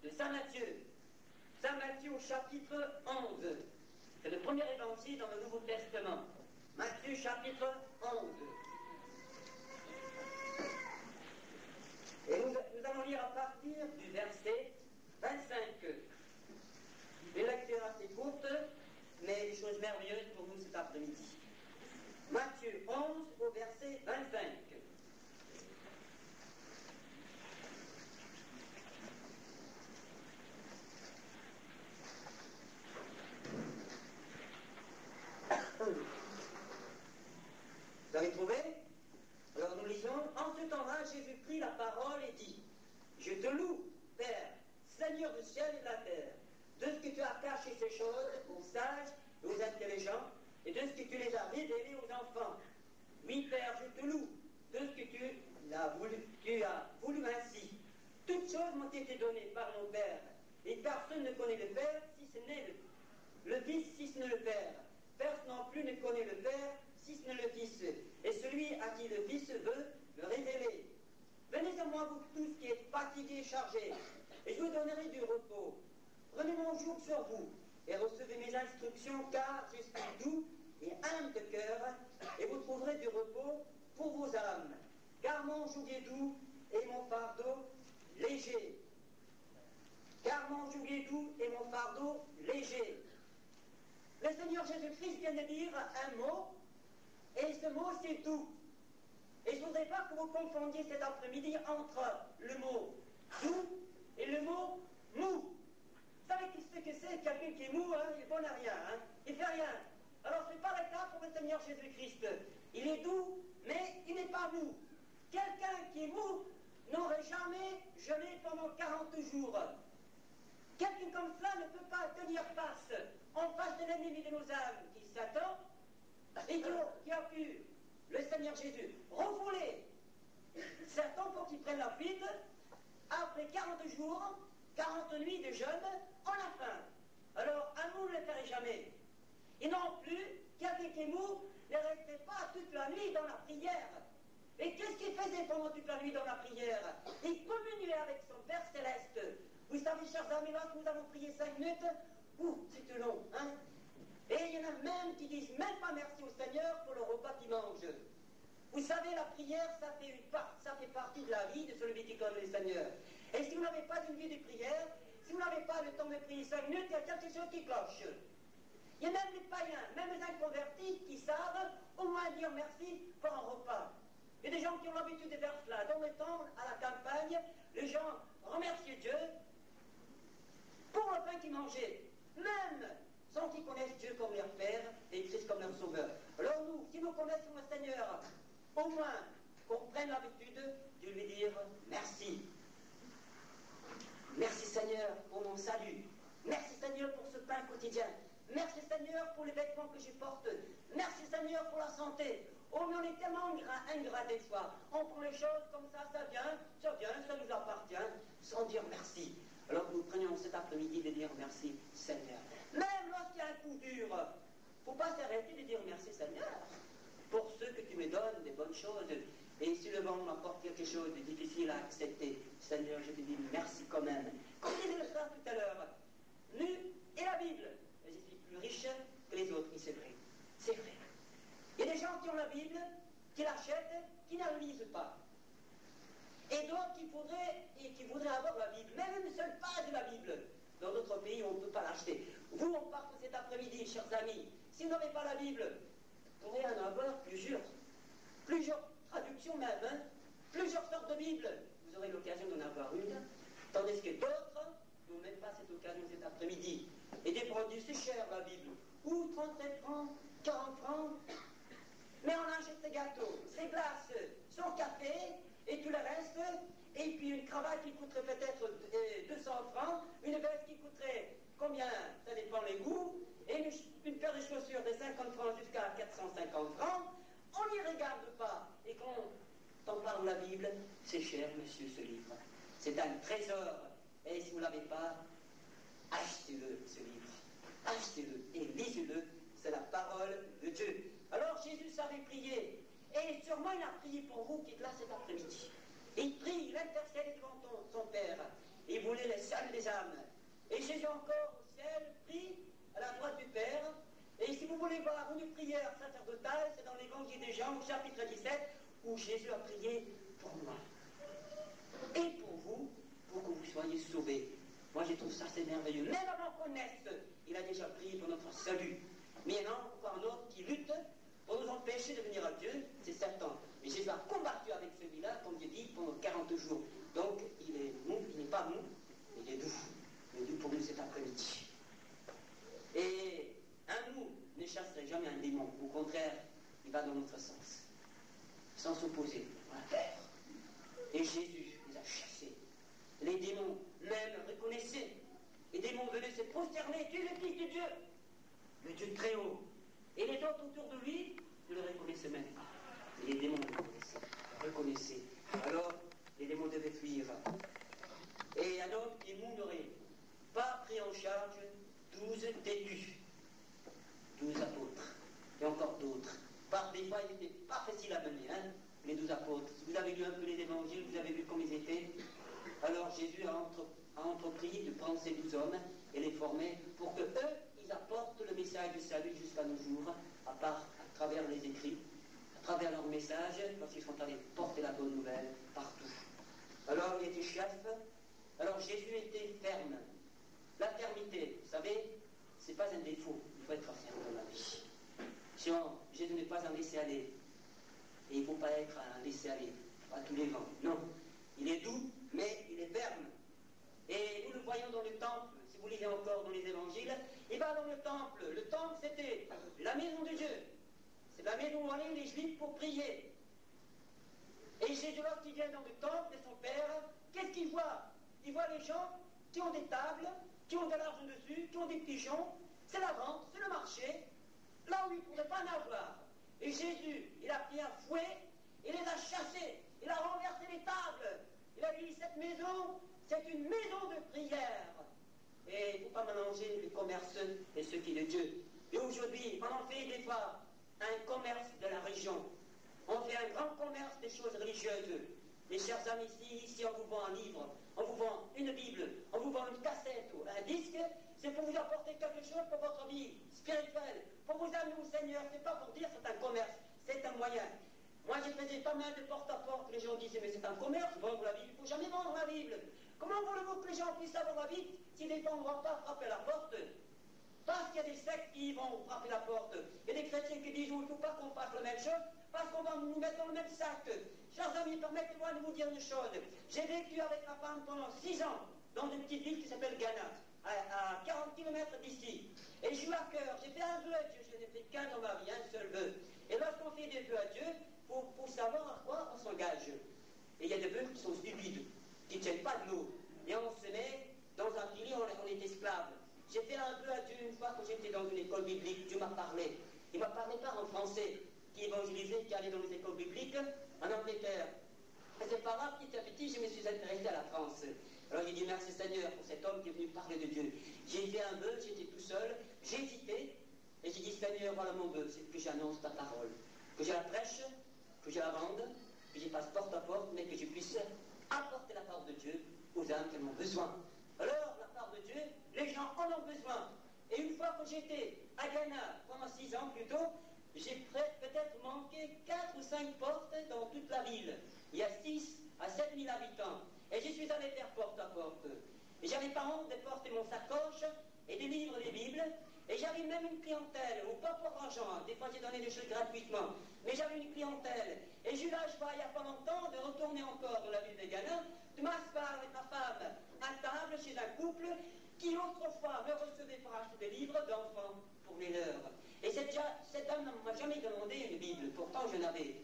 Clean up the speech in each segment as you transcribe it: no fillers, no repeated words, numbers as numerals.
de Saint Matthieu. Saint Matthieu au chapitre 11. C'est le premier évangile dans le Nouveau Testament. Matthieu chapitre 11. Et nous allons lire à partir du verset 25. Une lecture assez courte, mais des choses merveilleuses pour nous cet après-midi. Matthieu 11 au verset 25. Vous avez trouvé? Alors nous lisons. En ce temps-là, Jésus prit la parole et dit: Je te loue, Père, Seigneur du ciel et de la terre, de ce que tu as caché ces choses aux sages et aux intelligents, et de ce que tu les as révélées aux enfants. Oui, Père, je te loue, de ce que tu as voulu ainsi. Toutes choses m'ont été données par mon Père, et personne ne connaît le Père si ce n'est le Fils, si ce n'est le Père. Personne non plus ne connaît le Père si ce n'est le Fils, et celui à qui le Fils veut le révéler. Venez à moi, vous tous qui êtes fatigués et chargés, et je vous donnerai du repos. Prenez mon joug sur vous, et recevez mes instructions, car je suis doux et humble de cœur, et vous trouverez du repos pour vos âmes. Car mon joug est doux, et mon fardeau léger. Car mon joug est doux, et mon fardeau léger. Le Seigneur Jésus-Christ vient de dire un mot, et ce mot c'est doux. Et je ne voudrais pas que vous confondiez cet après-midi entre le mot doux et le mot mou. Vous savez ce que c'est? Quelqu'un qui est mou, hein, il est bon à rien, hein, il ne fait rien. Alors ce n'est pas le cas pour le Seigneur Jésus-Christ. Il est doux, mais il n'est pas mou. Quelqu'un qui est mou n'aurait jamais jeûné pendant 40 jours. Quelqu'un comme cela ne peut pas tenir face en face de l'ennemi de nos âmes, qui est Satan, et qui a pu, le Seigneur Jésus, refouler Satan pour qu'il prenne la fuite. Après 40 jours, 40 nuits de jeûne, on a faim. Alors, un mou ne le ferait jamais. Et non plus, quelqu'un qui est mou ne restait pas toute la nuit dans la prière. Et qu'est-ce qu'il faisait pendant toute la nuit dans la prière? Il communiait avec son Père Céleste. Vous savez, chers amis, lorsque nous avons prié 5 minutes, c'est long, hein? Et il y en a même qui disent même pas merci au Seigneur pour le repas qu'ils mangent. Vous savez, la prière, ça fait partie de la vie de celui qui connaît le Seigneur. Et si vous n'avez pas une vie de prière, si vous n'avez pas le temps de prier 5 minutes, il y a quelque chose qui cloche. Il y a même les païens, même les inconvertis qui savent au moins dire merci pour un repas. Il y a des gens qui ont l'habitude de faire cela. Dans le temps, à la campagne, les gens remerciaient Dieu pour le pain qu'ils mangeaient, même sans qu'ils connaissent Dieu comme leur Père et Christ comme leur Sauveur. Alors nous, si nous connaissons le Seigneur, au moins qu'on prenne l'habitude de lui dire merci. Merci Seigneur pour mon salut. Merci Seigneur pour ce pain quotidien. Merci Seigneur pour les vêtements que je porte. Merci Seigneur pour la santé. Oh, mais on est tellement ingrat des fois. On prend les choses comme ça vient, ça nous appartient, sans dire merci. Alors nous prenions cet après-midi de dire merci Seigneur. Même lorsqu'il y a un coup dur, il ne faut pas s'arrêter de dire merci Seigneur. Pour ceux que tu me donnes des bonnes choses. Et si le vent m'apporte quelque chose de difficile à accepter, Seigneur, je te dis merci quand même. Comme disait le frère tout à l'heure, nu et la Bible. Je suis plus riche que les autres, et c'est vrai. C'est vrai. Il y a des gens qui ont la Bible, qui l'achètent, qui ne la lisent pas. Et d'autres qui voudraient avoir la Bible, même une seule page de la Bible. Dans d'autres pays, on ne peut pas l'acheter. Vous, on part cet après-midi, chers amis. Si vous n'avez pas la Bible, vous pourrez en avoir plusieurs traductions même, hein, plusieurs sortes de Bibles. Vous aurez l'occasion d'en avoir une, tandis que d'autres n'ont même pas cette occasion cet après-midi. Et des produits, c'est cher la Bible. Ou 37 francs, 40 francs. Mais on achète ses gâteaux, ses glaces, son café et tout le reste. Et puis une cravate qui coûterait peut-être 200 francs, une veste qui coûterait combien? Ça dépend les goûts. Et une paire de chaussures de 50 francs jusqu'à 450 francs. On n'y regarde pas. Et quand on parle de la Bible, c'est cher, monsieur, ce livre. C'est un trésor. Et si vous ne l'avez pas, achetez-le, ce livre. Achetez-le et lisez-le. C'est la parole de Dieu. Alors Jésus savait prier. Et sûrement il a prié pour vous qui êtes là cet après-midi. Il prie, il intercède devant son Père. Il voulait les saluer les âmes. Et Jésus encore au ciel prie à la droite du Père. Et si vous voulez voir une prière sacerdotale, c'est dans l'évangile de Jean au chapitre 17, où Jésus a prié pour moi. Et pour vous, pour que vous soyez sauvés. Moi je trouve ça assez merveilleux. Même avant qu'on naisse, il a déjà prié pour notre salut. Mais il y en a encore un autre qui lutte pour nous empêcher de venir à Dieu, c'est Satan. Mais Jésus a combattu avec celui-là, comme je dis, pendant 40 jours. Donc il est mou, il n'est pas mou, il est doux. Il est doux pour nous cet après-midi. Et un mou ne chasserait jamais un démon. Au contraire, il va dans notre sens. Sans s'opposer à la terre. Et Jésus les a chassés. Les démons, même, reconnaissaient. Les démons venaient se prosterner. Tu es le Fils de Dieu, le Dieu très haut. Et les autres autour de lui ne le reconnaissaient même pas. Et les démons le reconnaissaient. Alors, les démons devaient fuir. Et alors, les mous n'auraient pas pris en charge 12 têtus, 12 apôtres, et encore d'autres. Par des fois, ils n'étaient pas faciles à mener, hein, les 12 apôtres. Si vous avez lu un peu les évangiles, vous avez vu comment ils étaient. Alors Jésus a entrepris de prendre ces 12 hommes et les former pour que eux, ils apportent le message du salut jusqu'à nos jours, à travers les écrits, à travers leur message, lorsqu'ils sont allés porter la bonne nouvelle partout. Alors il était chef, alors Jésus était ferme. La fermeté, vous savez, c'est pas un défaut, il faut être ferme dans la vie. Jésus n'est pas un laisser-aller. Et il ne faut pas être un laisser-aller à tous les vents. Non. Il est doux, mais il est ferme. Et nous le voyons dans le temple, si vous lisez encore dans les évangiles, il va dans le temple. Le temple, c'était la maison de Dieu. C'est la maison où allaient les Juifs pour prier. Et Jésus, lorsqu'il vient dans le temple de son Père, qu'est-ce qu'il voit? Il voit les gens qui ont des tables, qui ont de l'argent dessus, qui ont des pigeons. C'est la vente, c'est le marché, là où il ne pourrait pas en avoir. Et Jésus, il a pris un fouet, il les a chassés, il a renversé les tables. Il a dit, cette maison, c'est une maison de prière. Et il ne faut pas mélanger le commerce et ce qui est de Dieu. Et aujourd'hui, on en fait des fois un commerce de la religion. On fait un grand commerce des choses religieuses. Mes chers amis, ici on vous vend un livre, on vous vend une Bible, on vous vend une cassette ou un disque, c'est pour vous apporter quelque chose pour votre vie spirituelle, pour vous amener au Seigneur. C'est pas pour dire c'est un commerce, c'est un moyen. Moi, je faisais pas mal de porte-à-porte. Les gens disaient, mais c'est un commerce, vendre la Bible. Il ne faut jamais vendre la Bible. Comment voulez-vous que les gens puissent avoir la Bible si les gens ne vont pas frapper la porte? Parce qu'il y a des sectes qui vont frapper la porte. Il y a des chrétiens qui disent, il ne faut pas qu'on fasse la même chose, parce qu'on va nous mettre dans le même sac. Chers amis, permettez-moi de vous dire une chose. J'ai vécu avec ma femme pendant 6 ans dans une petite ville qui s'appelle Ghana, à 40 km d'ici. Et j'ai eu à cœur, j'ai fait un vœu à Dieu, je n'ai fait qu'un dans ma vie, un seul vœu. Et lorsqu'on fait des vœux à Dieu, pour savoir à quoi on s'engage. Et il y a des vœux qui sont stupides, qui ne tiennent pas de l'eau. Et on se met dans un filet, on est esclave. J'ai fait un vœu à Dieu une fois que j'étais dans une école biblique, Dieu m'a parlé. Il m'a parlé pas en français, qui évangélisait, qui allait dans les écoles bibliques, en Angleterre. Et c'est pas grave, petit à petit, je me suis intéressé à la France. Alors j'ai dit merci Seigneur pour cet homme qui est venu parler de Dieu. J'ai fait un vœu, j'étais tout seul, j'ai hésité, et j'ai dit Seigneur, voilà mon vœu, c'est que j'annonce ta parole. Que je la prêche, que je la vende, que j'y passe porte à porte, mais que je puisse apporter la parole de Dieu aux âmes qui en ont besoin. Alors, la parole de Dieu, les gens en ont besoin. Et une fois que j'étais à Ghana, pendant 6 ans plus tôt, j'ai peut-être manqué 4 ou 5 portes dans toute la ville. Il y a 6 à 7 000 habitants. Et je suis allé faire porte à porte. Et j'avais pas honte de porter mon sacoche et des livres des Bibles. Et j'avais même une clientèle, ou pas pour l'argent, des fois j'ai donné des choses gratuitement, mais j'avais une clientèle. Et j'ai eu la joie, il n'y a pas longtemps, de retourner encore dans la ville de Ghana, de m'asseoir avec ma femme à table chez un couple qui autrefois me recevait pour acheter des livres d'enfants pour les leurs. Et cette dame ne m'a jamais demandé une Bible, pourtant je l'avais.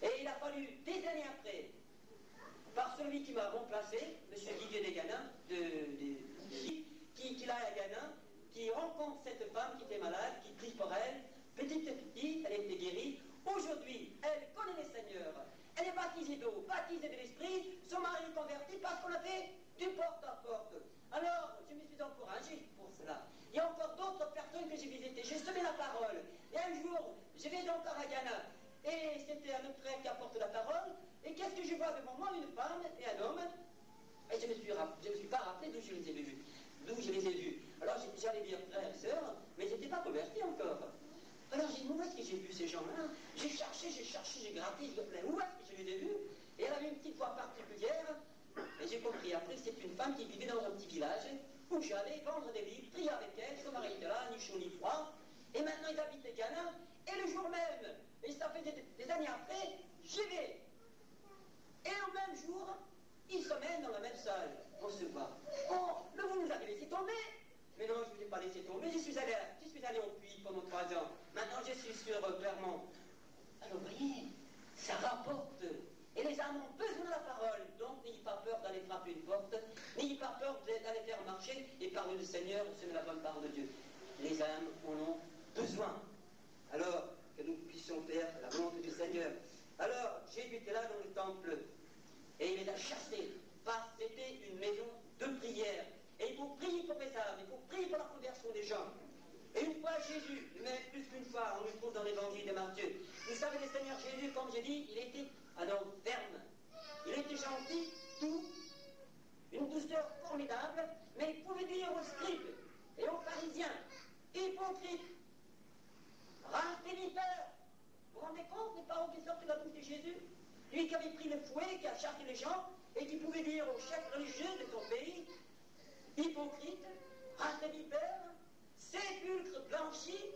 Et il a fallu des années après, par celui qui m'a remplacé, M. Didier de Ghana, qui l'a à Ghana, qui rencontre cette femme qui était malade, qui prie pour elle, petite, elle était guérie. Aujourd'hui, elle connaît le Seigneur. Elle est baptisée d'eau, baptisée de l'Esprit, son mari est converti parce qu'on a fait du porte-à-porte. Alors, je me suis encouragé pour cela. Il y a encore d'autres personnes que j'ai visitées. J'ai semé la parole. Et un jour, je vais encore à Ghana. Et c'était un autre frère qui apporte la parole. Et qu'est-ce que je vois devant moi? Une femme et un homme. Et je ne me suis pas rappelé d'où gratis de plein. Où est-ce que je les ai vus? Et elle avait une petite voix particulière. Et j'ai compris après que c'était une femme qui vivait dans un petit village où j'allais vendre des livres, prier avec elle, son mari était là, ni chaud ni froid. Et maintenant ils habitent les Ghana. Et le jour même, et ça fait des années après, j'y vais. Et au même jour, ils se mènent dans la même salle pour se voir. Oh, mais vous nous avez laissé tomber. Mais non, je ne vous ai pas laissé tomber, j'y suis allé au puits pendant 3 ans. Maintenant, je suis sur Clermont. Alors, vous voyez, ça rapporte. Et les âmes ont besoin de la parole. Donc, n'ayez pas peur d'aller frapper une porte. N'ayez pas peur d'aller faire marcher et parler du Seigneur, c'est la bonne parole de Dieu. Les âmes en ont besoin. Alors, que nous puissions faire la volonté du Seigneur. Alors, Jésus était là dans le temple. Et il les a chassés. Parce que c'était une maison de prière. Et il faut prier pour les âmes. Il faut prier pour la conversion des gens. Et une fois Jésus, même plus qu'une fois, on le trouve dans l'évangile de Matthieu. Vous savez, le Seigneur Jésus, comme j'ai dit, il était un homme ferme. Il était gentil, doux, une douceur formidable, mais il pouvait dire aux scribes et aux pharisiens, hypocrites, rampéniteurs. Vous vous rendez compte des paroles qui sortent de la bouche de Jésus? Lui qui avait pris le fouet, qui a chassé les gens, et qui pouvait dire aux chefs religieux de son pays, hypocrites, rampéniteurs, sépulcres blanchis,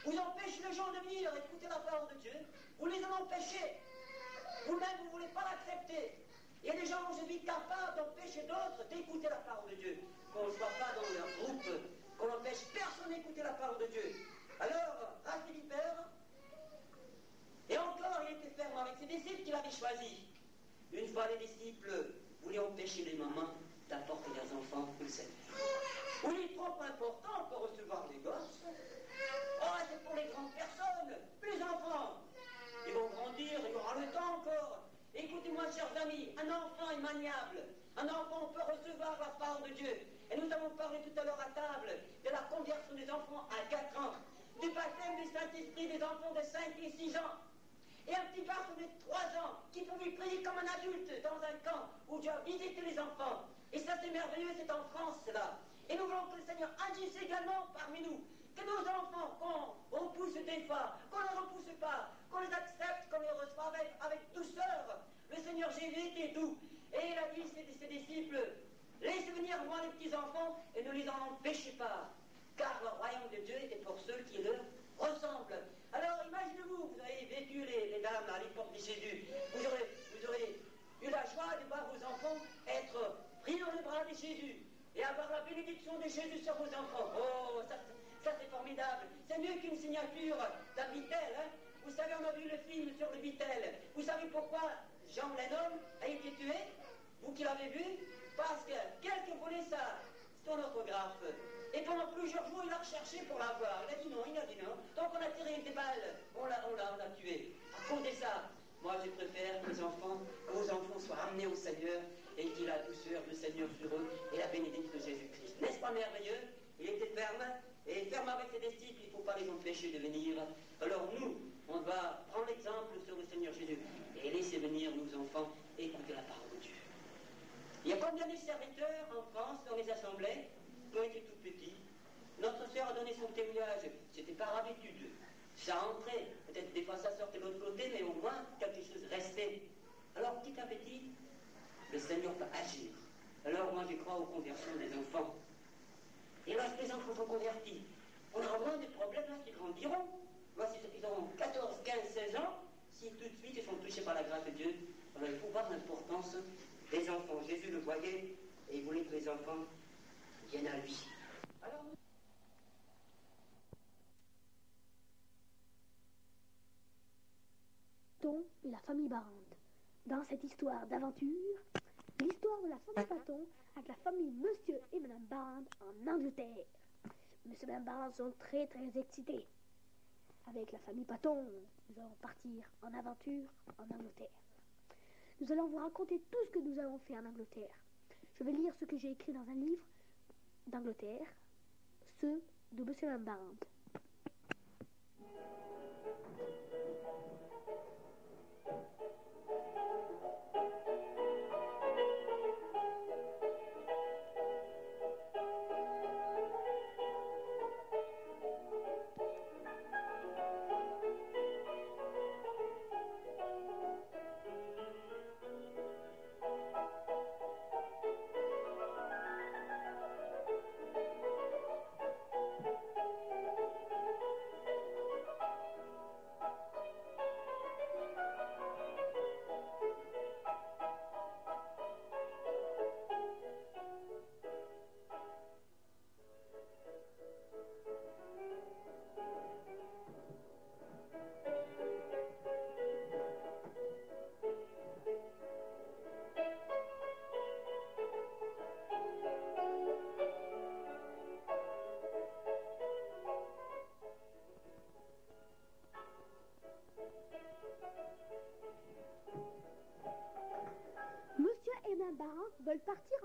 vous empêchez les gens de venir écouter la parole de Dieu, vous les en empêchez. Vous-même, vous ne voulez pas l'accepter. Il y a des gens aujourd'hui capables d'empêcher d'autres d'écouter la parole de Dieu. Qu'on ne soit pas dans leur groupe, qu'on n'empêche personne d'écouter la parole de Dieu. Alors, Philippeur, et encore, il était ferme avec ses disciples qu'il avait choisis. Une fois, les disciples voulaient empêcher les mamans d'apporter leurs enfants au Seigneur. Oui, il est trop important pour recevoir les gosses. Oh, c'est pour les grandes personnes, les enfants. Ils vont grandir, il y aura le temps encore. Écoutez-moi, chers amis, un enfant est maniable. Un enfant peut recevoir la parole de Dieu. Et nous avons parlé tout à l'heure à table de la conversion des enfants à 4 ans, du baptême du Saint-Esprit des enfants de 5 et 6 ans. Et un petit garçon de 3 ans qui pouvait prier comme un adulte dans un camp où Dieu a visité les enfants. Et ça, c'est merveilleux, c'est en France, cela. Et nous voulons que le Seigneur agisse également parmi nous. Que nos enfants, qu'on repousse des fois, qu'on ne les repousse pas, qu'on les accepte, qu'on les reçoit avec douceur. Le Seigneur Jésus était doux. Et il a dit à ses disciples, laissez venir moi les petits-enfants et ne les en empêchez pas. Car le royaume de Dieu était pour ceux qui leur ressemblent. Alors imaginez-vous, vous avez vécu les dames à l'époque de Jésus. Vous aurez eu la joie de voir vos enfants être pris dans les bras de Jésus et avoir la bénédiction de Jésus sur vos enfants. Oh, ça c'est formidable. C'est mieux qu'une signature d'un Vitel. Hein? Vous savez, on a vu le film sur le Vitel. Vous savez pourquoi Jean Lennon a été tué? Vous qui l'avez vu? Parce que quelqu'un voulait son autographe. Et pendant plusieurs jours, il a recherché pour l'avoir. Il a dit non. Donc on a tiré des balles. On l'a tué. À cause de ça, moi je préfère que vos enfants soient ramenés au Seigneur et qu'il a la douceur du Seigneur sur eux et la bénédiction de Jésus-Christ. N'est-ce pas merveilleux? Il était ferme, et ferme avec ses disciples, il ne faut pas les empêcher de venir. Alors nous, on va prendre l'exemple sur le Seigneur Jésus et laisser venir nos enfants écouter la parole de Dieu. Il y a combien de serviteurs en France dans les assemblées qui ont été tout petits? Notre sœur a donné son témoignage, c'était par habitude. Ça entrait, peut-être des fois ça sortait de l'autre côté, mais au moins quelque chose restait. Alors petit à petit, le Seigneur peut agir. Alors moi je crois aux conversions des enfants. Et lorsque les enfants sont convertis, on aura moins de problèmes lorsqu'ils grandiront. Lorsqu'ils auront 14, 15, 16 ans, si tout de suite ils sont touchés par la grâce de Dieu, alors il faut voir l'importance des enfants. Jésus le voyait et il voulait que les enfants viennent à lui. Alors, et la famille Barande. Dans cette histoire d'aventure, l'histoire de la famille Paton avec la famille Monsieur et Madame Barande en Angleterre. Monsieur et Madame Barande sont très excités. Avec la famille Paton, nous allons partir en aventure en Angleterre. Nous allons vous raconter tout ce que nous avons fait en Angleterre. Je vais lire ce que j'ai écrit dans un livre d'Angleterre, ceux de Monsieur et Madame Barande.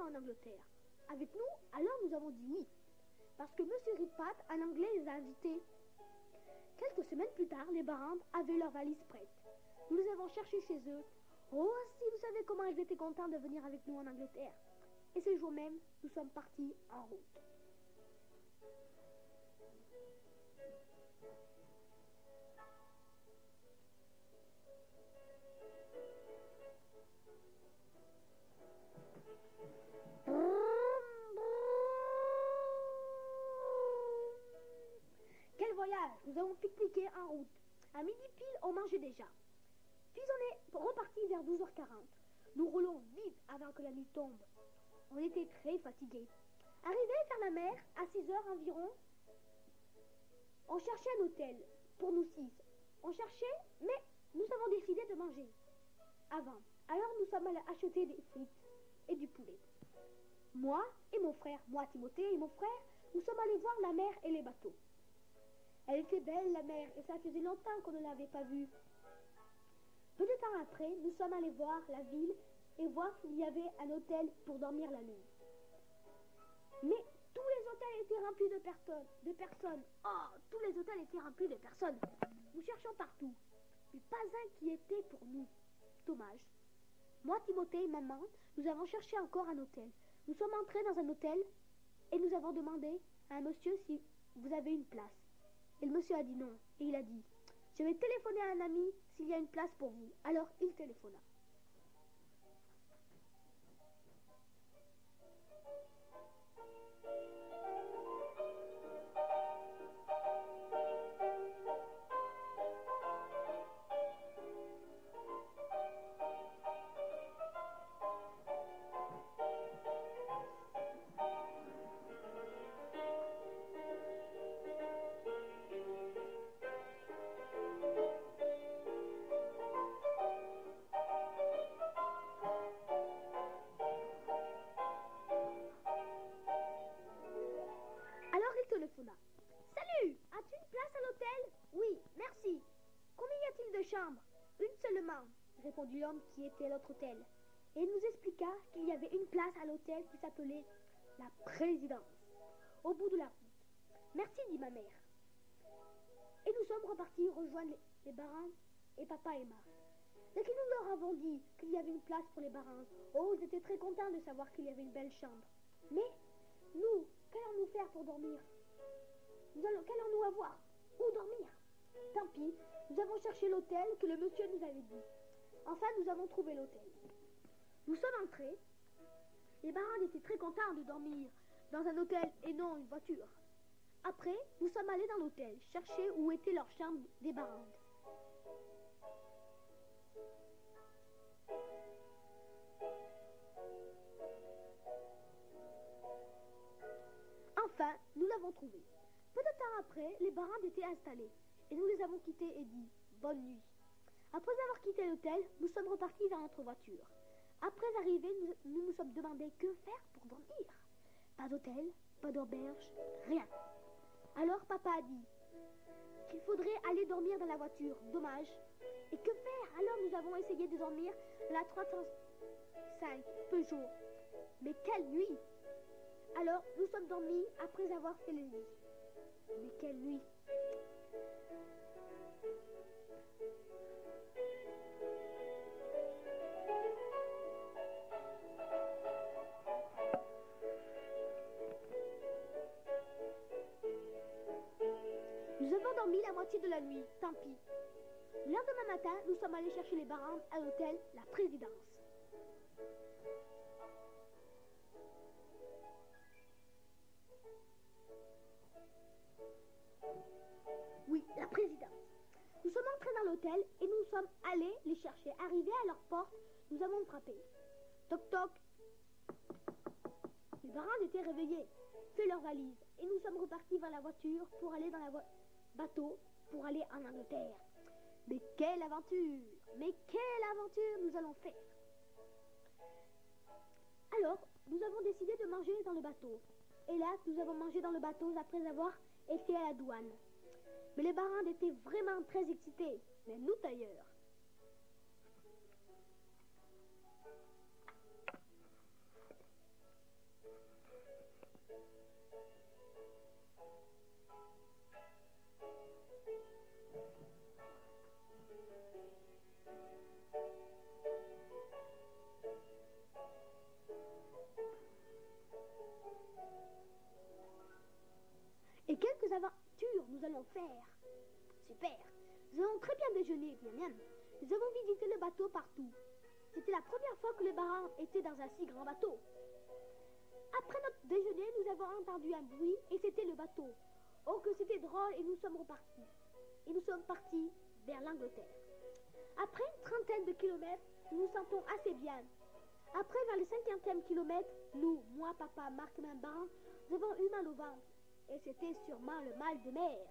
en Angleterre avec nous? Alors nous avons dit oui, parce que Monsieur Ritpat, en anglais, les a invités. Quelques semaines plus tard, les Barand avaient leurs valises prêtes. Nous les avons cherchées chez eux. Oh, si vous savez comment ils étaient contents de venir avec nous en Angleterre. Et ce jour même, nous sommes partis en route. Quel voyage! Nous avons pique-niqué en route. À midi pile, on mangeait déjà. Puis on est reparti vers 12h40. Nous roulons vite avant que la nuit tombe. On était très fatigués. Arrivés vers la mer, à 6h environ, on cherchait un hôtel pour nous 6. On cherchait, mais nous avons décidé de manger avant. Alors nous sommes allés acheter des frites et du poulet. Moi et mon frère, moi Timothée et mon frère, nous sommes allés voir la mer et les bateaux. Elle était belle, la mer, et ça faisait longtemps qu'on ne l'avait pas vue. Peu de temps après, nous sommes allés voir la ville et voir s'il y avait un hôtel pour dormir la nuit. Mais tous les hôtels étaient remplis de personnes. Oh, tous les hôtels étaient remplis de personnes. Nous cherchons partout, mais pas un qui était pour nous. Dommage. Moi, Timothée et maman, nous avons cherché encore un hôtel. Nous sommes entrés dans un hôtel et nous avons demandé à un monsieur si vous avez une place. Et le monsieur a dit non. Et il a dit, je vais téléphoner à un ami s'il y a une place pour vous. Alors il téléphona. Salut, as-tu une place à l'hôtel? Oui, merci. Combien y a-t-il de chambres? Une seulement, répondit l'homme qui était à l'autre hôtel. Et il nous expliqua qu'il y avait une place à l'hôtel qui s'appelait la Présidence, au bout de la route. Merci, dit ma mère. Et nous sommes repartis rejoindre les Barand et papa et Emma. Dès que nous leur avons dit qu'il y avait une place pour les Barand, oh, ils étaient très contents de savoir qu'il y avait une belle chambre. Mais nous, qu'allons-nous faire pour dormir? Qu'allons-nous avoir? Où dormir? Tant pis, nous avons cherché l'hôtel que le monsieur nous avait dit. Enfin, nous avons trouvé l'hôtel. Nous sommes entrés. Les Barand étaient très contents de dormir dans un hôtel et non une voiture. Après, nous sommes allés dans l'hôtel, chercher où était leur chambre des Barand. Enfin, nous l'avons trouvé. Peu de temps après, les Barand étaient installés et nous les avons quittés et dit « Bonne nuit ». Après avoir quitté l'hôtel, nous sommes repartis vers notre voiture. Après arriver, nous nous sommes demandé que faire pour dormir. Pas d'hôtel, pas d'auberge, rien. Alors papa a dit qu'il faudrait aller dormir dans la voiture. Dommage. Et que faire? Alors nous avons essayé de dormir dans la 305 Peugeot. Mais quelle nuit! Alors nous sommes dormis après avoir fait le lit. Mais quelle nuit! Nous avons dormi la moitié de la nuit, tant pis. Le lendemain matin, nous sommes allés chercher les Barand à l'hôtel La Présidence. Oui, La Présidence. Nous sommes entrés dans l'hôtel et nous sommes allés les chercher. Arrivés à leur porte, nous avons frappé. Toc toc. Les Barand étaient réveillés, fait leurs valises et nous sommes repartis vers la voiture pour aller dans la bateau pour aller en Angleterre. Mais quelle aventure! Mais quelle aventure nous allons faire! Alors, nous avons décidé de manger dans le bateau. Hélas, nous avons mangé dans le bateau après avoir été à la douane. Mais les Barand étaient vraiment très excités, même nous d'ailleurs. Et quelques aventures nous allons faire. Super. Nous avons très bien déjeuné, bien bien. Nous avons visité le bateau partout. C'était la première fois que les Barrandes étaient dans un si grand bateau. Après notre déjeuner, nous avons entendu un bruit et c'était le bateau. Oh, que c'était drôle et nous sommes repartis. Et nous sommes partis vers l'Angleterre. Après une trentaine de kilomètres, nous nous sentons assez bien. Après, vers le 50e kilomètre, nous, moi, papa, Marc et Mme Barrand, nous avons eu mal au ventre. Et c'était sûrement le mal de mer.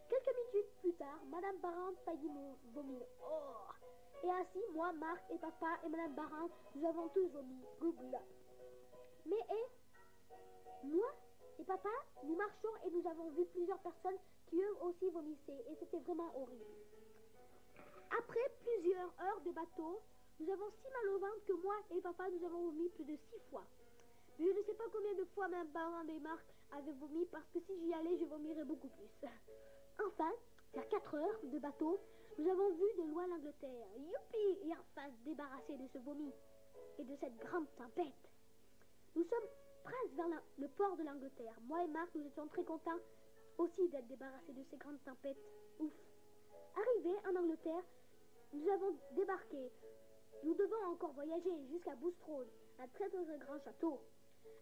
Quelques minutes plus tard, Mme Barrand faillit nous vomir. Oh! Et ainsi, moi, Marc et papa et Mme Barrand, nous avons tous vomi. Google. Mais moi et papa, nous marchons et nous avons vu plusieurs personnes qui eux aussi vomissaient. Et c'était vraiment horrible. Après plusieurs heures de bateau, nous avons si mal au ventre que moi et papa, nous avons vomi plus de 6 fois. Mais je ne sais pas combien de fois Mme Barrand et Marc avaient vomi parce que si j'y allais, je vomirais beaucoup plus. Enfin, vers 4 heures de bateau, nous avons vu de loin l'Angleterre. Youpi! Et enfin se débarrasser de ce vomi et de cette grande tempête. Nous sommes presque vers le port de l'Angleterre. Moi et Marc, nous étions très contents aussi d'être débarrassés de ces grandes tempêtes. Ouf! Arrivés en Angleterre, nous avons débarqué. Nous devons encore voyager jusqu'à Bulstrode, un très grand château.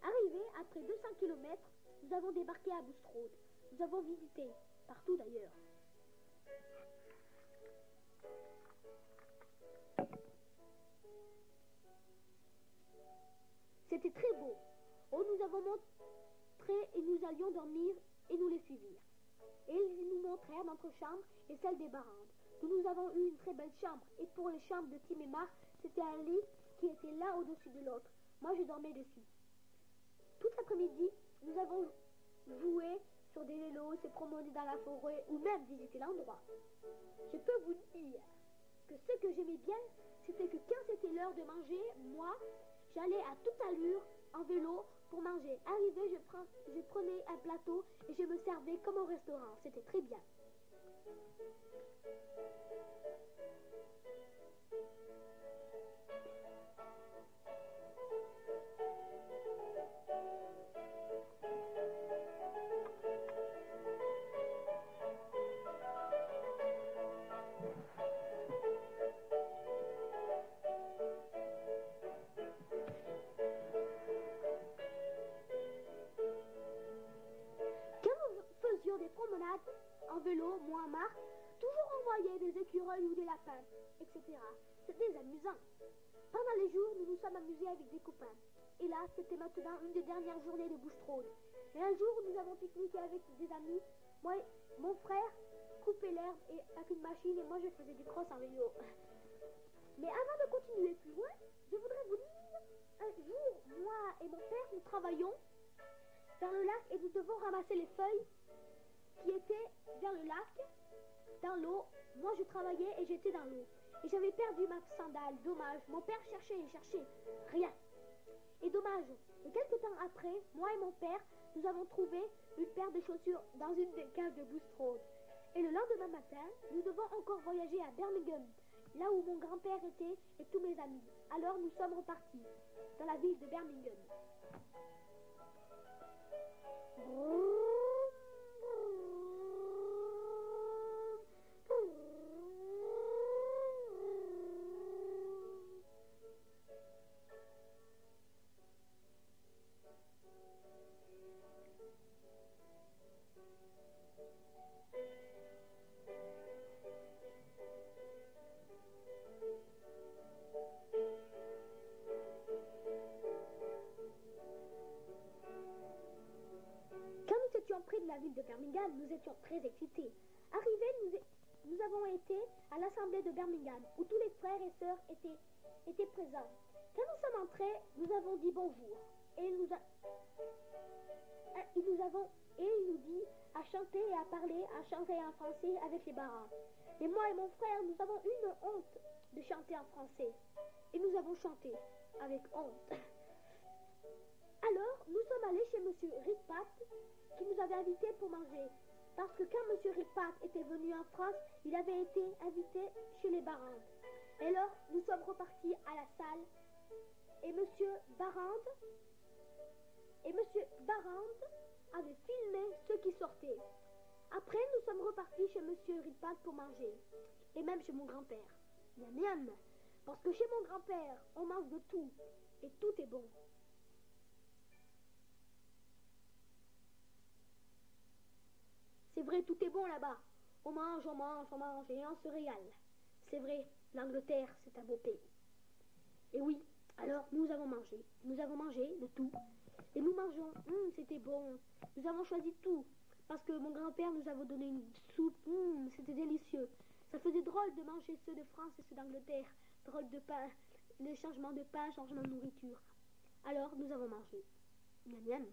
Arrivés après 200 km, nous avons débarqué à Bulstrode. Nous avons visité, partout d'ailleurs. C'était très beau. Oh, nous avons montré et nous allions dormir et nous les suivirent. Et ils nous montrèrent notre chambre et celle des Barandes. Nous avons eu une très belle chambre. Et pour les chambres de Tim et Marc, c'était un lit qui était l'un au-dessus de l'autre. Moi, je dormais dessus. Toute l'après-midi, nous avons joué sur des vélos, se promené dans la forêt ou même visité l'endroit. Je peux vous dire que ce que j'aimais bien, c'était que quand c'était l'heure de manger, moi, j'allais à toute allure en vélo pour manger. Arrivé, je prenais un plateau et je me servais comme au restaurant. C'était très bien. Des promenades en vélo, moi, Marc, toujours on voyait des écureuils ou des lapins, etc. C'était amusant. Pendant les jours, nous nous sommes amusés avec des copains. Et là, c'était maintenant une des dernières journées de Bulstrode. Et un jour, nous avons pique-niqué avec des amis. Moi, mon frère coupait l'herbe avec une machine et moi, je faisais du cross en vélo. Mais avant de continuer plus loin, je voudrais vous dire, un jour, moi et mon père, nous travaillons dans le lac et nous devons ramasser les feuilles qui était vers le lac, dans l'eau. Moi, je travaillais et j'étais dans l'eau. Et j'avais perdu ma sandale. Dommage. Mon père cherchait et cherchait. Rien. Et dommage. Et quelques temps après, moi et mon père, nous avons trouvé une paire de chaussures dans une des caves de Bulstrode. Et le lendemain matin, nous devons encore voyager à Birmingham, là où mon grand-père était et tous mes amis. Alors, nous sommes repartis dans la ville de Birmingham. Près de la ville de Birmingham, nous étions très excités. Arrivés, nous avons été à l'assemblée de Birmingham, où tous les frères et sœurs étaient présents. Quand nous sommes entrés, nous avons dit bonjour. Et il nous dit à chanter et à parler, à chanter en français avec les Barrands. Et moi et mon frère, nous avons une honte de chanter en français. Et nous avons chanté avec honte. Alors, nous sommes allés chez monsieur Rickpat, qui nous avait invités pour manger. Parce que quand monsieur Rickpat était venu en France, il avait été invité chez les Barandes. Et alors, nous sommes repartis à la salle. Et monsieur Barand avait filmé ceux qui sortaient. Après, nous sommes repartis chez Monsieur Ripat pour manger. Et même chez mon grand-père. Miam miam. Parce que chez mon grand-père, on mange de tout. Et tout est bon. C'est vrai, tout est bon là-bas. On mange, on mange, on mange et on se régale. C'est vrai, l'Angleterre, c'est un beau pays. Et oui, alors nous avons mangé. Nous avons mangé de tout. Et nous mangeons. C'était bon. Nous avons choisi tout. Parce que mon grand-père nous avait donné une soupe. C'était délicieux. Ça faisait drôle de manger ceux de France et ceux d'Angleterre. Drôle de pain. Le changement de pain, changement de nourriture. Alors nous avons mangé. Miam miam.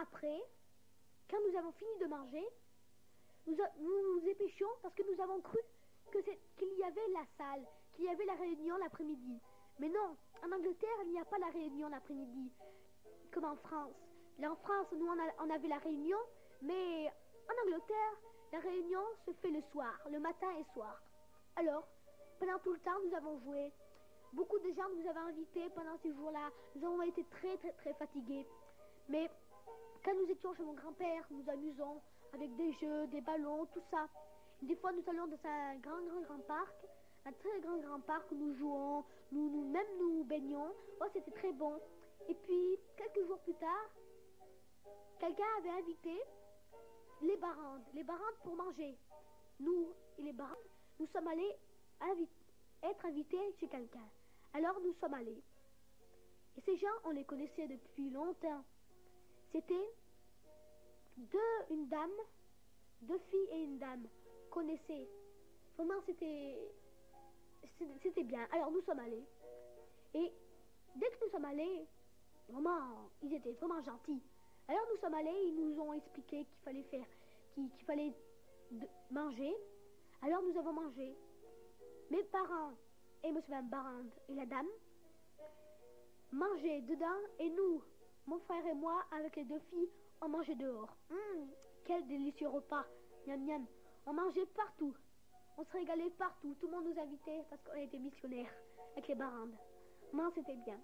Après, quand nous avons fini de manger, nous nous dépêchions parce que nous avons cru qu'il y avait la salle, qu'il y avait la réunion l'après-midi. Mais non, en Angleterre, il n'y a pas la réunion l'après-midi, comme en France. Là, en France, nous, on avait la réunion, mais en Angleterre, la réunion se fait le soir, le matin et soir. Alors, pendant tout le temps, nous avons joué. Beaucoup de gens nous avaient invités pendant ces jours-là. Nous avons été très, très, très fatigués. Mais quand nous étions chez mon grand-père, nous amusons avec des jeux, des ballons, tout ça. Des fois, nous allions dans un grand parc, un très grand parc où nous jouons, même nous baignons. Oh, c'était très bon. Et puis, quelques jours plus tard, quelqu'un avait invité les barandes pour manger. Nous et les barandes, nous sommes allés être invités chez quelqu'un. Alors, nous sommes allés. Et ces gens, on les connaissait depuis longtemps. C'était deux filles et une dame connaissaient. Vraiment, c'était bien. Alors, nous sommes allés. Et dès que nous sommes allés, vraiment, ils étaient vraiment gentils. Alors, nous sommes allés, ils nous ont expliqué qu'il fallait manger. Alors, nous avons mangé. Mes parents et M. Van Barand et la dame mangeaient dedans et nous, mon frère et moi, avec les deux filles, on mangeait dehors. Quel délicieux repas. Miam miam. On mangeait partout. On se régalait partout. Tout le monde nous invitait parce qu'on était missionnaires avec les barandes. Non, c'était bien.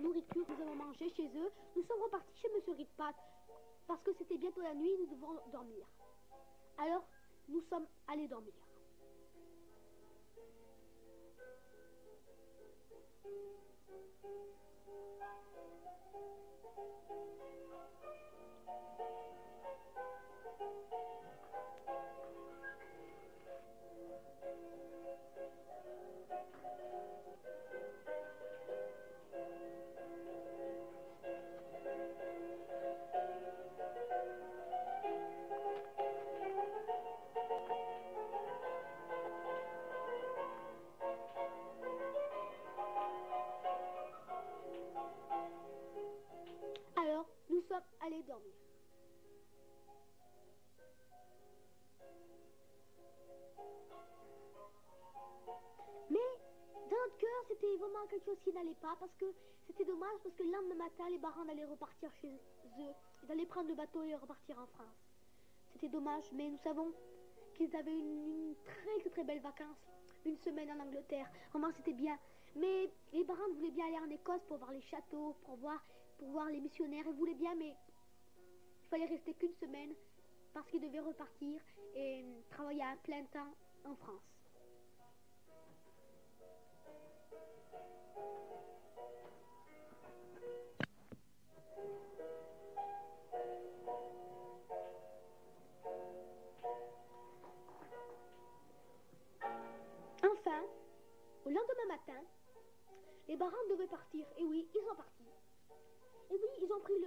nourriture que nous avons mangée chez eux, nous sommes repartis chez Monsieur Ritpat parce que c'était bientôt la nuit et nous devons dormir. Alors, nous sommes allés dormir. Alors, nous sommes allés dormir. Mais dans notre cœur, c'était vraiment quelque chose qui n'allait pas parce que c'était dommage parce que le lendemain matin, les Barrandes allaient repartir chez eux. Ils allaient prendre le bateau et repartir en France. C'était dommage, mais nous savons qu'ils avaient une très belle vacances. Une semaine en Angleterre. Vraiment, c'était bien. Mais les Barrandes voulaient bien aller en Écosse pour voir les châteaux, pour voir les missionnaires. Ils voulaient bien, mais il fallait rester qu'une semaine parce qu'ils devaient repartir et travailler à plein temps en France. Enfin, au lendemain matin, les Barrandes devaient partir. Et oui, ils sont partis. Et oui, ils ont pris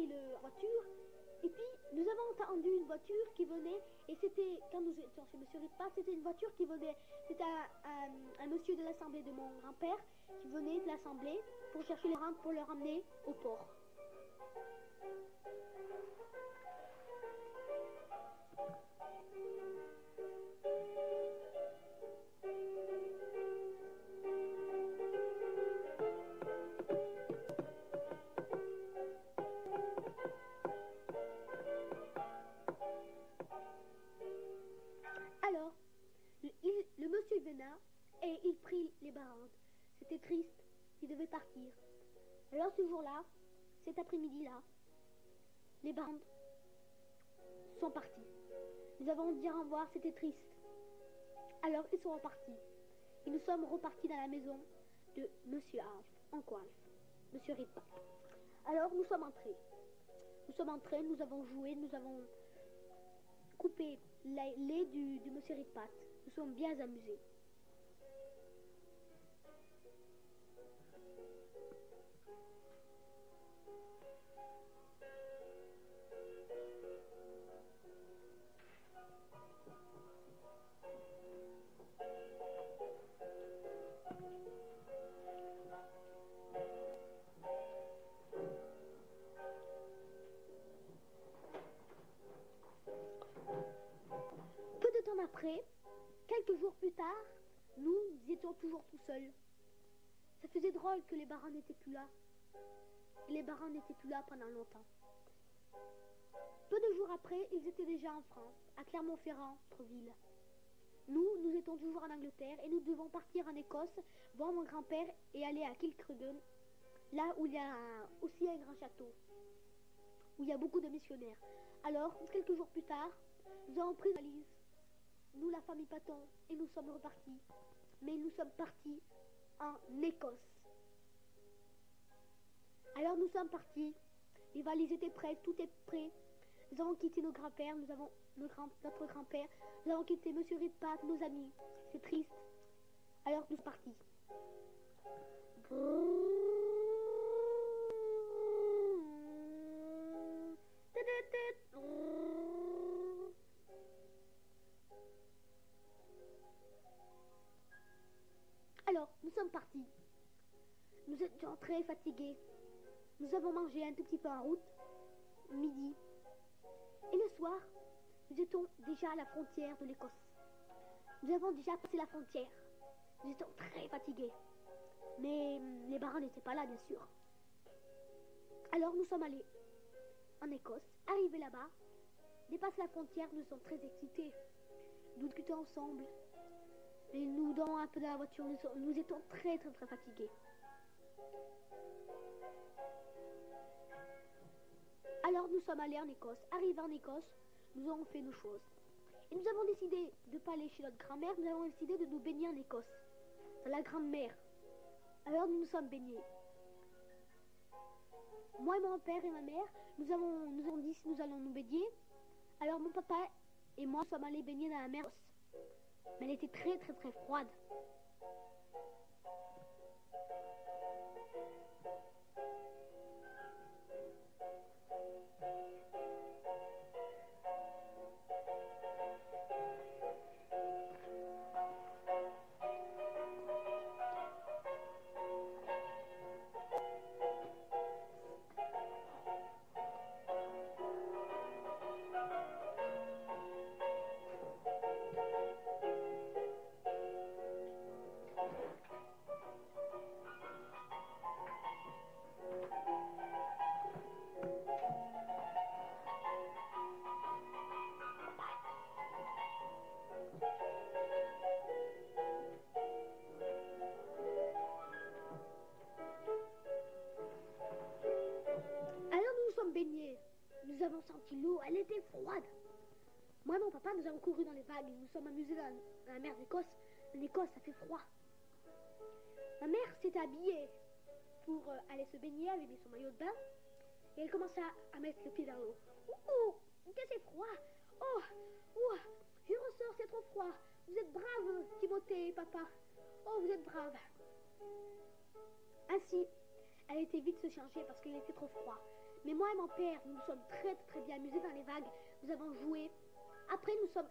la voiture. Et puis, nous avons entendu une voiture qui venait. Et c'était, quand nous étions chez Monsieur Ritpat, c'était une voiture qui venait. C'était un monsieur de l'assemblée de mon grand-père qui venait de l'assemblée pour chercher les Barrandes pour leur emmener au port. Alors, le monsieur venait et il prit les Barrandes. C'était triste, il devait partir. Alors ce jour-là, cet après-midi-là, les Barrandes sont partis. Nous avons dit au revoir, c'était triste. Alors ils sont repartis. Et nous sommes repartis dans la maison de Monsieur Alf, Oncle Alf, Monsieur Ritpat. Alors nous sommes entrés. Nous avons joué, nous avons coupé lait du Monsieur Ritpat. Nous sommes bien amusés. Peu de temps après, quelques jours plus tard, nous étions toujours tout seuls. Ça faisait drôle que les Barrandes n'étaient plus là. Et les Barrandes n'étaient plus là pendant longtemps. Peu de jours après, ils étaient déjà en France, à Clermont-Ferrand, notre ville. Nous étions toujours en Angleterre et nous devons partir en Écosse, voir mon grand-père et aller à Kilcreggan, là où il y a aussi un grand château, où il y a beaucoup de missionnaires. Alors, quelques jours plus tard, nous avons pris une valise, nous la famille Paton, et nous sommes repartis. Mais nous sommes partis en Écosse. Alors nous sommes partis, les valises étaient prêtes, tout est prêt. Nous avons quitté nos grands-pères, notre grand-père, nous avons quitté Monsieur Ritpat, nos amis. C'est triste. Alors nous sommes partis. Alors, nous sommes partis. Nous étions très fatigués. Nous avons mangé un tout petit peu en route, midi. Et le soir, nous étions déjà à la frontière de l'Écosse. Nous avons déjà passé la frontière. Nous étions très fatigués. Mais les Barrandes n'étaient pas là, bien sûr. Alors nous sommes allés en Écosse, arrivés là-bas, dépassé la frontière, nous sommes très excités. Nous discutons ensemble. Et nous dormons un peu dans la voiture, nous étions très fatigués. Alors nous sommes allés en Écosse. Arrivés en Écosse, nous avons fait nos choses. Et nous avons décidé de ne pas aller chez notre grand-mère, nous avons décidé de nous baigner en Écosse. C'est la grand-mère. Alors nous nous sommes baignés. Moi et mon père et ma mère, nous avons dit si nous allons nous baigner. Alors mon papa et moi sommes allés baigner dans la mer. Mais elle était très très très froide. Baignés. Nous avons senti l'eau, elle était froide. Moi et mon papa, nous avons couru dans les vagues, nous sommes amusés dans la mer d'Écosse. En Écosse, ça fait froid. Ma mère s'était habillée pour aller se baigner, elle avait mis son maillot de bain et elle commençait à mettre le pied dans l'eau. Oh, que c'est froid. Oh, je ressors, c'est trop froid. Vous êtes braves, Timothée et papa. Oh, vous êtes braves. Ainsi, elle était vite se changer parce qu'il était trop froid. Mais moi et mon père, nous nous sommes très très bien amusés dans les vagues. Nous avons joué. Après, nous sommes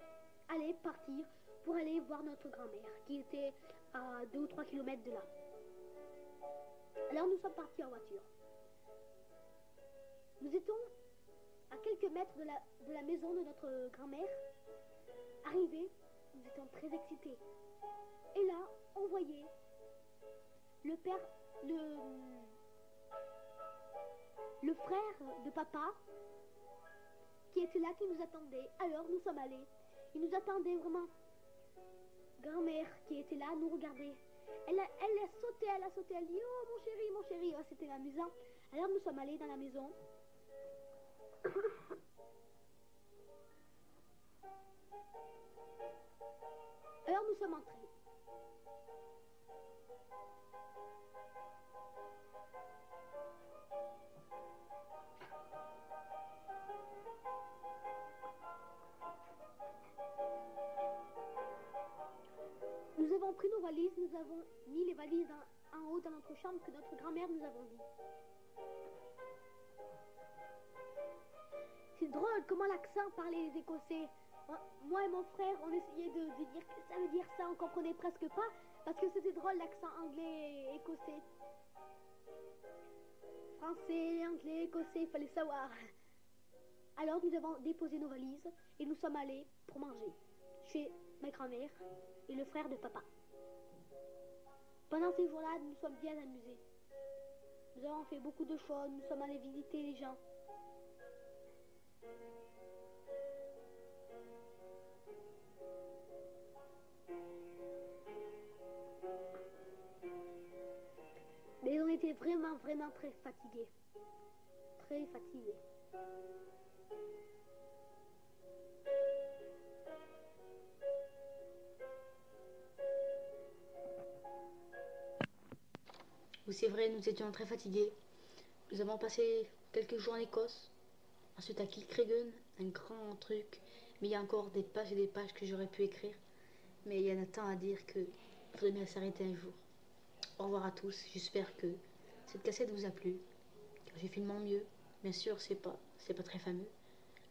allés partir pour aller voir notre grand-mère qui était à 2 ou 3 kilomètres de là. Alors nous sommes partis en voiture. Nous étions à quelques mètres de la maison de notre grand-mère. Arrivés, nous étions très excités. Et là, on voyait le frère de papa qui était là, qui nous attendait. Alors nous sommes allés. Il nous attendait vraiment. Grand-mère qui était là, nous regardait. Elle a sauté, elle dit oh mon chéri, oh, c'était amusant. Alors nous sommes allés dans la maison. Alors nous sommes entrés. Nous avons pris nos valises, nous avons mis les valises en haut dans notre chambre que notre grand-mère nous avons dit. C'est drôle comment l'accent parlait les Écossais. Moi et mon frère, on essayait de dire que ça veut dire ça, on comprenait presque pas parce que c'était drôle l'accent anglais et écossais. Français, anglais, écossais, il fallait savoir. Alors nous avons déposé nos valises et nous sommes allés pour manger chez ma grand-mère et le frère de papa. Pendant ces jours-là, nous sommes bien amusés. Nous avons fait beaucoup de choses, nous sommes allés visiter les gens. Mais on était vraiment très fatigués. Très fatigués. Oui, c'est vrai, nous étions très fatigués. Nous avons passé quelques jours en Écosse. Ensuite à Kilcreggan, un grand truc. Mais il y a encore des pages et des pages que j'aurais pu écrire. Mais il y en a tant à dire qu'il faudrait bien s'arrêter un jour. Au revoir à tous. J'espère que cette cassette vous a plu. Car j'ai fait de mon mieux. Bien sûr, c'est pas très fameux.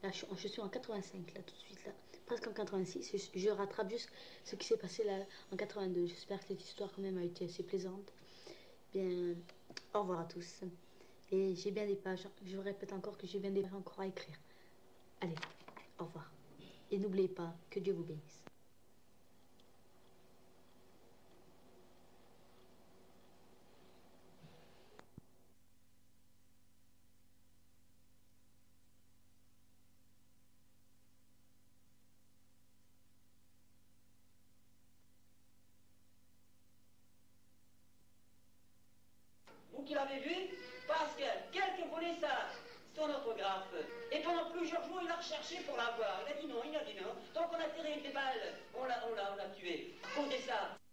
Là, je suis en 85, là, tout de suite, là. Presque en 86. Je rattrape juste ce qui s'est passé là en 82. J'espère que cette histoire quand même a été assez plaisante. Bien, au revoir à tous. Et j'ai bien des pages. Je vous répète encore que j'ai bien des pages encore à écrire. Allez, au revoir. Et n'oubliez pas que Dieu vous bénisse. Vous qui l'avez vu, Pascal, quelques connaissances, son orthographe. Georges, il l'a recherché pour l'avoir. Il a dit non, il a dit non. Tant qu'on a tiré des balles, on l'a tué. À cause de ça.